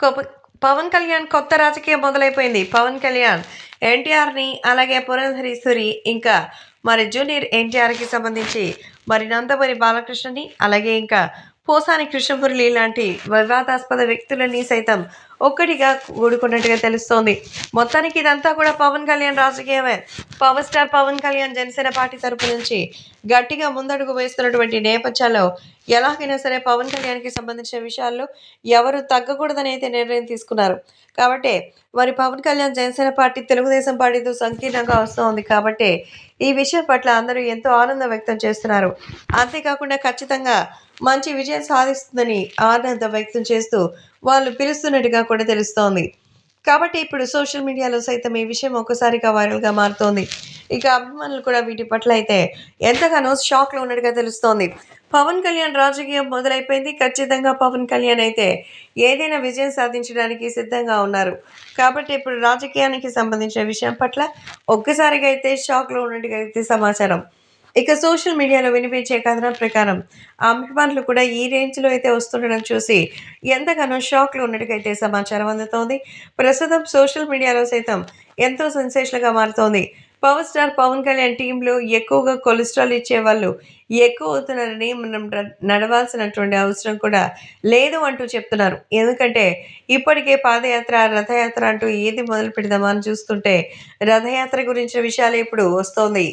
కొప పవన్ కళ్యాణ్ కొత్త రాజకీయం మొదలైపోయింది. పవన్ కళ్యాణ్ ఎన్టీఆర్‌ని, అలాగే పురంధరేశ్వరి, ఇంకా జూనియర్ ఎన్టీఆర్‌కి సంబంధించి నందమూరి బాలకృష్ణని, అలాగే ఇంకా పోసాని కృష్ణమురళి లాంటి వివాదాస్పద వ్యక్తులని సైతం ఒక్కటిగా కూడుకున్నట్టుగా తెలుస్తోంది. మొత్తానికి ఇదంతా కూడా పవన్ కళ్యాణ్ రాజకీయమే. Power star Pawan Kalyan Janasena party తరపు నుంచి గట్టిగా ముందడుగు వేస్తున్నటువంటి నేపథ్యంలో ఎలాగైనా సరే పవన్ కళ్యాణ్‌కి సంబంధించిన విషయాల్లో ఎవరు తగ్గకూడదని అయితే నిర్ణయం తీసుకున్నారు. కాబట్టి పవన్ కళ్యాణ్ జనసేన పార్టీ, తెలుగుదేశం పార్టీతో సంకీర్ణంగా వస్తోంది కాబట్టి ఈ విషయం పట్ల అందరూ ఎంతో ఆనందం వ్యక్తం చేస్తున్నారు. అంతేకాకుండా ఖచ్చితంగా మంచి విజయం సాధిస్తుందని ఆనందం వ్యక్తం చేస్తూ వాళ్ళు పిలుస్తున్నట్టుగా కూడా తెలుస్తోంది. కాబట్టి ఇప్పుడు సోషల్ మీడియాలో సైతం ఈ విషయం ఒక్కసారిగా వైరల్‌గా మారుతోంది. ఇక అభిమానులు కూడా వీటి పట్ల అయితే ఎంతగానో షాక్‌లో ఉన్నట్టుగా తెలుస్తోంది. పవన్ కళ్యాణ్ రాజకీయం మొదలైపోయింది. ఖచ్చితంగా పవన్ కళ్యాణ్ అయితే ఏదైనా విజయం సాధించడానికి సిద్ధంగా ఉన్నారు. కాబట్టి ఇప్పుడు రాజకీయానికి సంబంధించిన విషయం పట్ల ఒక్కసారిగా అయితే షాక్‌లో ఉన్నట్టుగా అయితే సమాచారం. ఇక సోషల్ మీడియాలో వినిపించే కథనం ప్రకారం అభిమానులు కూడా ఈ రేంజ్‌లో అయితే వస్తుండడం చూసి ఎంతగానో షాక్‌లో ఉన్నట్టుగా అయితే సమాచారం అందుతోంది. ప్రస్తుతం సోషల్ మీడియాలో సైతం ఎంతో సెన్సేషనల్‌గా మారుతోంది. పవర్ స్టార్ పవన్ కళ్యాణ్ టీమ్‌లో ఎక్కువగా కొలెస్ట్రాల్ ఇచ్చేవాళ్ళు ఎక్కువ అవుతున్నారని మనం నడవాల్సినటువంటి అవసరం కూడా లేదు అంటూ చెప్తున్నారు. ఎందుకంటే ఇప్పటికే పాదయాత్ర, రథయాత్ర అంటూ ఏది మొదలు పెడదామా అని చూస్తుంటే రథయాత్ర గురించిన విషయాలే ఇప్పుడు వస్తోంది.